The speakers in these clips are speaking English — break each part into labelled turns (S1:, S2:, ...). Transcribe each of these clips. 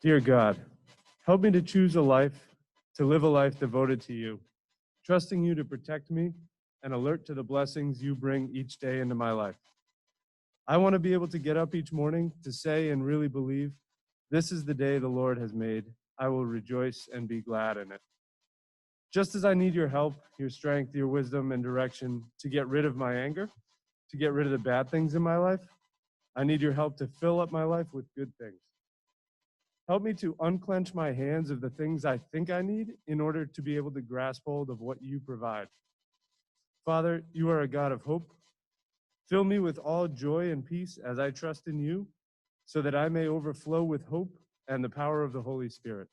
S1: Dear God, help me to choose a life, to live a life devoted to you, trusting you to protect me and alert to the blessings you bring each day into my life. I want to be able to get up each morning to say and really believe, this is the day the Lord has made. I will rejoice and be glad in it. Just as I need your help, your strength, your wisdom, and direction to get rid of my anger, to get rid of the bad things in my life, I need your help to fill up my life with good things. Help me to unclench my hands of the things I think I need in order to be able to grasp hold of what you provide. Father, you are a God of hope. Fill me with all joy and peace as I trust in you, so that I may overflow with hope and the power of the Holy Spirit.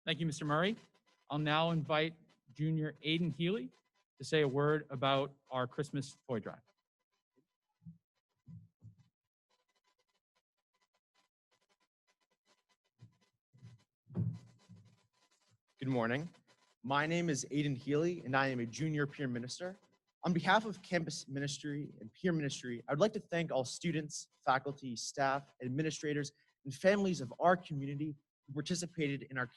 S2: Thank you, Mr. Murray. I'll now invite Junior Aiden Healy to say a word about our Christmas toy drive.
S3: Good morning. My name is Aiden Healy, and I am a junior peer minister. On behalf of campus ministry and peer ministry, I would like to thank all students, faculty, staff, administrators, and families of our community who participated in our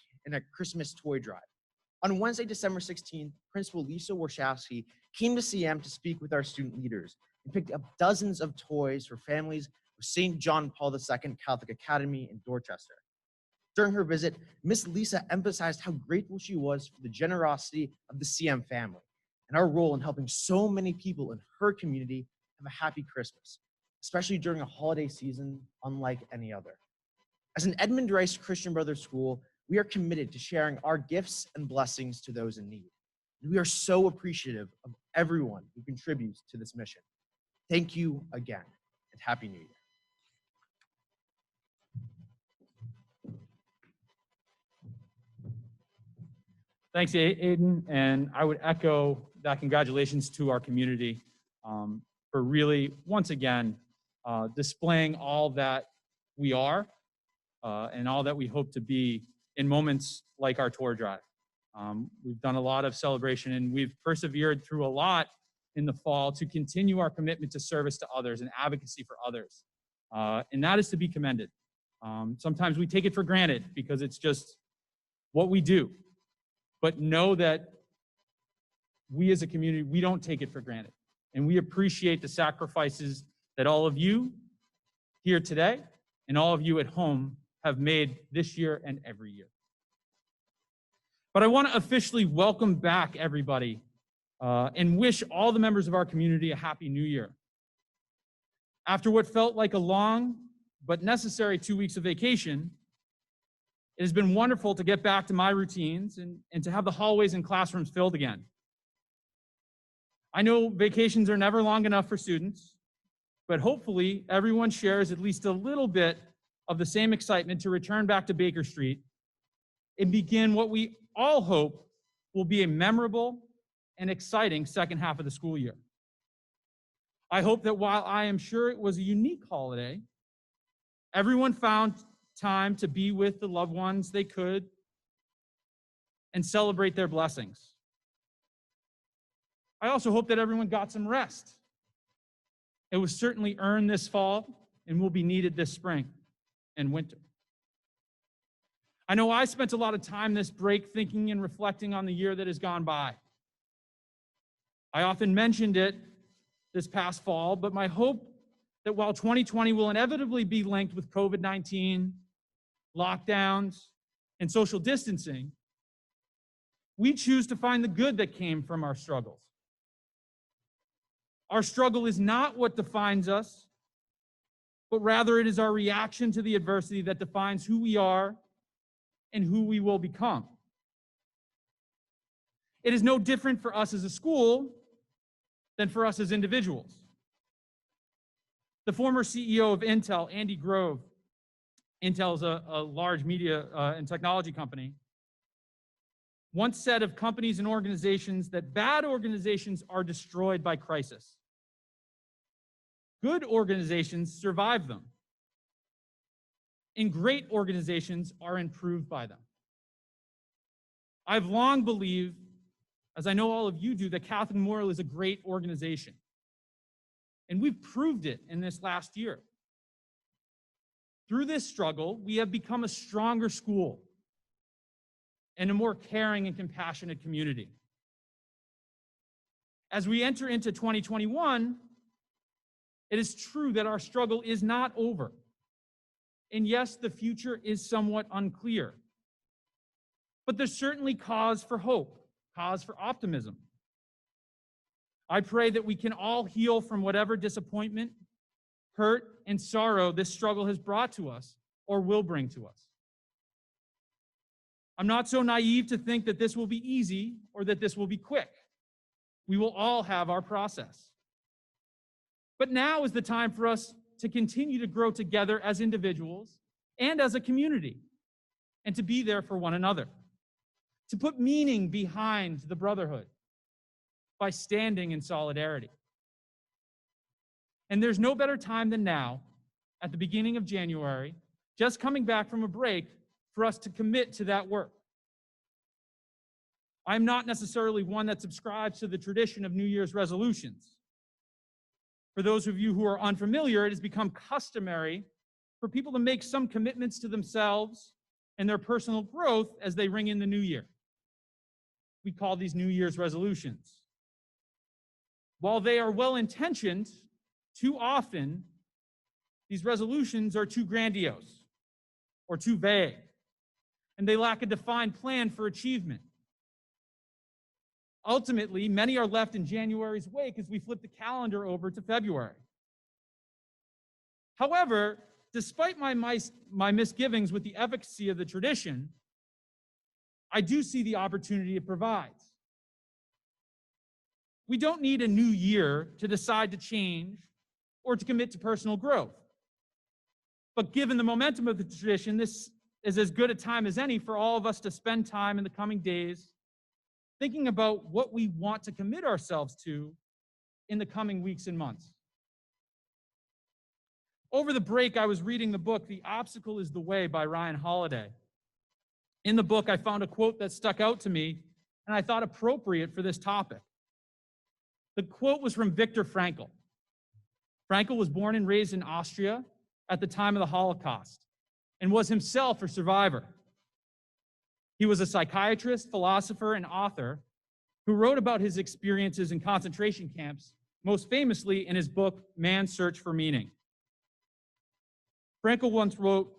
S3: Christmas toy drive. On Wednesday, December 16th, Principal Lisa Warshawski came to CM to speak with our student leaders and picked up dozens of toys for families of St. John Paul II Catholic Academy in Dorchester. During her visit, Miss Lisa emphasized how grateful she was for the generosity of the CM family and our role in helping so many people in her community have a happy Christmas, especially during a holiday season unlike any other. As an Edmund Rice Christian Brothers school, we are committed to sharing our gifts and blessings to those in need. And we are so appreciative of everyone who contributes to this mission. Thank you again, and Happy New Year.
S2: Thanks, Aiden, and I would echo that congratulations to our community for really, once again, displaying all that we are and all that we hope to be in moments like our tour drive. We've done a lot of celebration, and we've persevered through a lot in the fall to continue our commitment to service to others and advocacy for others, and that is to be commended. Sometimes we take it for granted because it's just what we do. But know that we as a community, we don't take it for granted. And we appreciate the sacrifices that all of you here today and all of you at home have made this year and every year. But I want to officially welcome back everybody and wish all the members of our community a Happy New Year. After what felt like a long but necessary 2 weeks of vacation, it has been wonderful to get back to my routines and to have the hallways and classrooms filled again. I know vacations are never long enough for students, but hopefully everyone shares at least a little bit of the same excitement to return back to Baker Street and begin what we all hope will be a memorable and exciting second half of the school year. I hope that while I am sure it was a unique holiday, everyone found time to be with the loved ones they could and celebrate their blessings. I also hope that everyone got some rest. It was certainly earned this fall and will be needed this spring and winter. I know I spent a lot of time this break thinking and reflecting on the year that has gone by. I often mentioned it this past fall, but my hope that while 2020 will inevitably be linked with COVID-19, lockdowns, and social distancing, we choose to find the good that came from our struggles. Our struggle is not what defines us, but rather it is our reaction to the adversity that defines who we are and who we will become. It is no different for us as a school than for us as individuals. The former CEO of Intel, Andy Grove, Intel is a large media and technology company, once said of companies and organizations that bad organizations are destroyed by crisis. Good organizations survive them, and great organizations are improved by them. I've long believed as I know all of you do, that Catholic Memorial is a great organization. And we've proved it in this last year. Through this struggle, we have become a stronger school and a more caring and compassionate community. As we enter into 2021, it is true that our struggle is not over. And yes, the future is somewhat unclear. But there's certainly cause for hope, cause for optimism. I pray that we can all heal from whatever disappointment, hurt, and sorrow this struggle has brought to us or will bring to us. I'm not so naive to think that this will be easy or that this will be quick. We will all have our process. But now is the time for us to continue to grow together as individuals and as a community, and to be there for one another, to put meaning behind the brotherhood by standing in solidarity. And there's no better time than now, at the beginning of January, just coming back from a break, for us to commit to that work. I'm not necessarily one that subscribes to the tradition of New Year's resolutions. For those of you who are unfamiliar, it has become customary for people to make some commitments to themselves and their personal growth as they ring in the new year. We call these New Year's resolutions. While they are well-intentioned, too often these resolutions are too grandiose or too vague, and they lack a defined plan for achievement. Ultimately, many are left in January's wake as we flip the calendar over to February. However, despite my misgivings with the efficacy of the tradition, I do see the opportunity it provides. We don't need a new year to decide to change or to commit to personal growth. But given the momentum of the tradition, this is as good a time as any for all of us to spend time in the coming days thinking about what we want to commit ourselves to in the coming weeks and months. Over the break, I was reading the book, The Obstacle is the Way by Ryan Holiday. In the book, I found a quote that stuck out to me and I thought appropriate for this topic. The quote was from Viktor Frankl. Frankl was born and raised in Austria at the time of the Holocaust and was himself a survivor. He was a psychiatrist, philosopher, and author who wrote about his experiences in concentration camps, most famously in his book, Man's Search for Meaning. Frankl once wrote,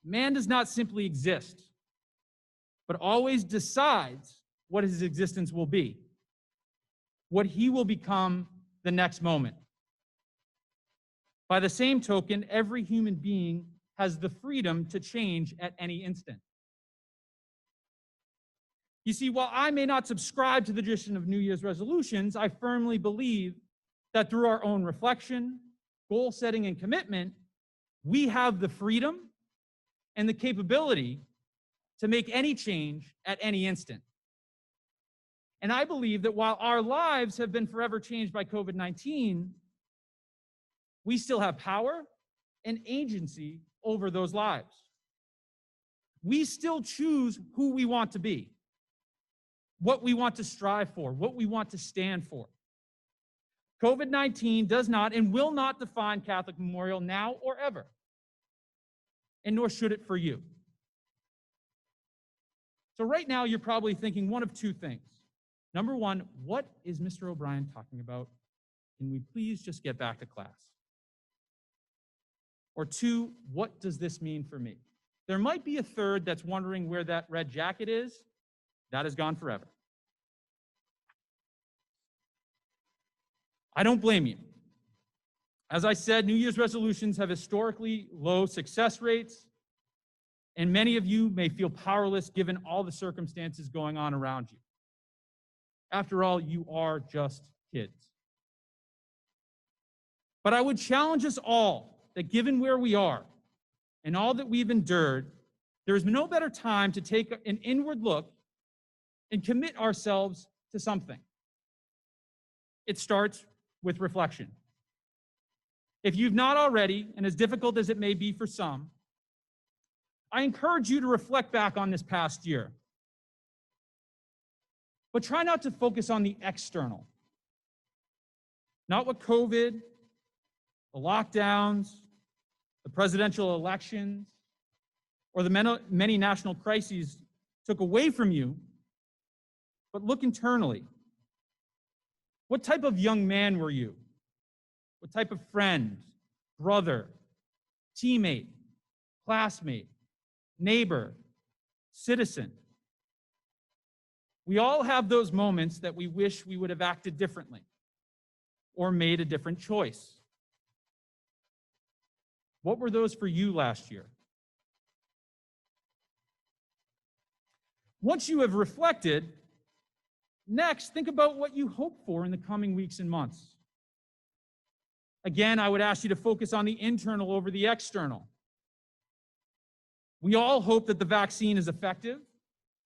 S2: "Man does not simply exist, but always decides what his existence will be, what he will become the next moment. By the same token, every human being has the freedom to change at any instant." You see, while I may not subscribe to the tradition of New Year's resolutions, I firmly believe that through our own reflection, goal setting, and commitment, we have the freedom and the capability to make any change at any instant. And I believe that while our lives have been forever changed by COVID-19, we still have power and agency over those lives. We still choose who we want to be, what we want to strive for, what we want to stand for. COVID-19 does not and will not define Catholic Memorial now or ever, and nor should it for you. So right now, you're probably thinking one of two things. Number one, what is Mr. O'Brien talking about? Can we please just get back to class? Or two, what does this mean for me? There might be a third that's wondering where that red jacket is. That is gone forever. I don't blame you. As I said, New Year's resolutions have historically low success rates, and many of you may feel powerless given all the circumstances going on around you. After all, you are just kids. But I would challenge us all that given where we are and all that we've endured, there is no better time to take an inward look and commit ourselves to something. It starts with reflection. If you've not already, and as difficult as it may be for some, I encourage you to reflect back on this past year. But try not to focus on the external. Not what COVID, the lockdowns, the presidential elections, or the many national crises took away from you, but look internally. What type of young man were you? What type of friend, brother, teammate, classmate, neighbor, citizen? We all have those moments that we wish we would have acted differently or made a different choice. What were those for you last year? Once you have reflected, next, think about what you hope for in the coming weeks and months. Again, I would ask you to focus on the internal over the external. We all hope that the vaccine is effective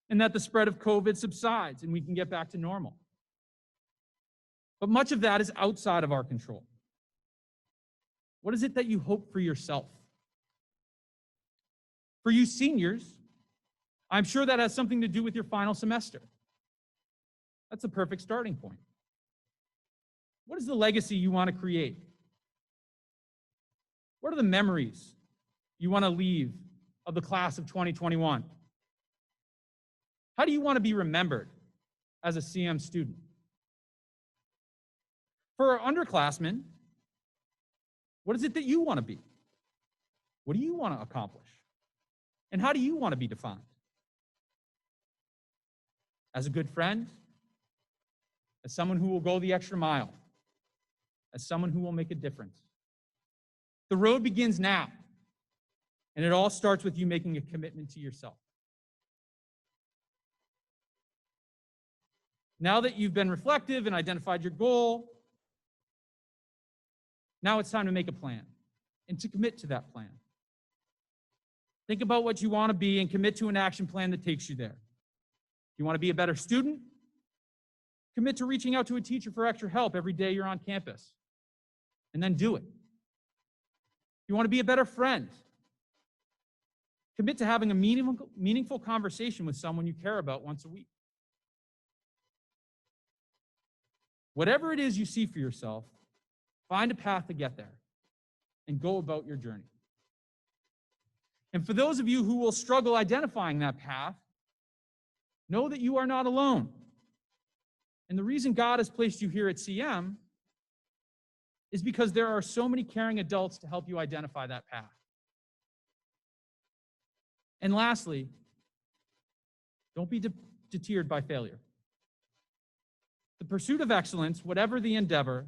S2: and that the spread of COVID subsides and we can get back to normal. But much of that is outside of our control. What is it that you hope for yourself? For you seniors, I'm sure that has something to do with your final semester. That's a perfect starting point. What is the legacy you want to create? What are the memories you want to leave of the class of 2021? How do you want to be remembered as a CM student? For our underclassmen, what is it that you want to be? What do you want to accomplish? And how do you want to be defined? As a good friend, as someone who will go the extra mile, as someone who will make a difference. The road begins now, and it all starts with you making a commitment to yourself. Now that you've been reflective and identified your goal, now it's time to make a plan and to commit to that plan. Think about what you want to be and commit to an action plan that takes you there. If you want to be a better student, commit to reaching out to a teacher for extra help every day you're on campus, and then do it. If you want to be a better friend, commit to having a meaningful conversation with someone you care about once a week. Whatever it is you see for yourself, find a path to get there and go about your journey. And for those of you who will struggle identifying that path, know that you are not alone. And the reason God has placed you here at CM is because there are so many caring adults to help you identify that path. And lastly, don't be deterred by failure. The pursuit of excellence, whatever the endeavor,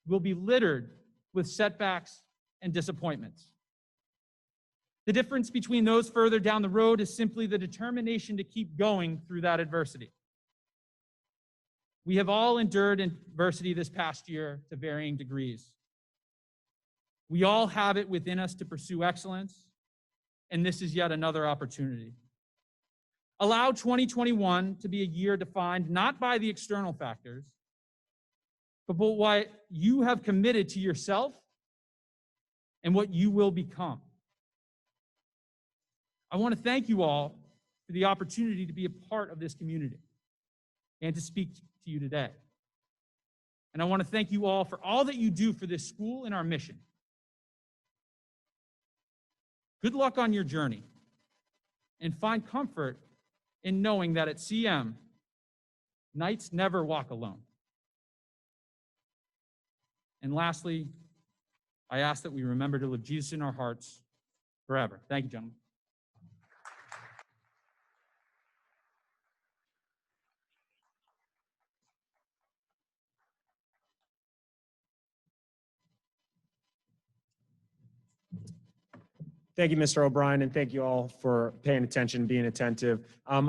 S2: will be littered with setbacks and disappointments. The difference between those further down the road is simply the determination to keep going through that adversity. We have all endured adversity this past year to varying degrees. We all have it within us to pursue excellence, and this is yet another opportunity. Allow 2021 to be a year defined not by the external factors, but what you have committed to yourself and what you will become. I want to thank you all for the opportunity to be a part of this community and to speak to you today. And I want to thank you all for all that you do for this school and our mission. Good luck on your journey, and find comfort in knowing that at CM, knights never walk alone. And lastly, I ask that we remember to live Jesus in our hearts forever. Thank you, gentlemen.
S4: Thank you, Mr. O'Brien, and thank you all for paying attention, being attentive.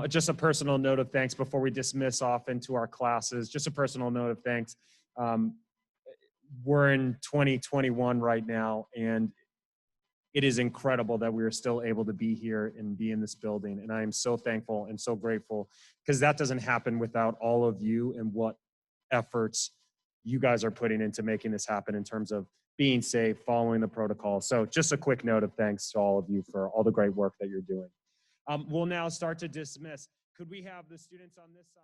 S4: Just a personal note of thanks before we dismiss off into our classes. Just a personal note of thanks. We're in 2021 right now, and it is incredible that we are still able to be here and be in this building. And I am so thankful and so grateful, because that doesn't happen without all of you and what efforts you guys are putting into making this happen in terms of being safe, following the protocol. So just a quick note of thanks to all of you for all the great work that you're doing. We'll now start to dismiss. Could we have the students on this side?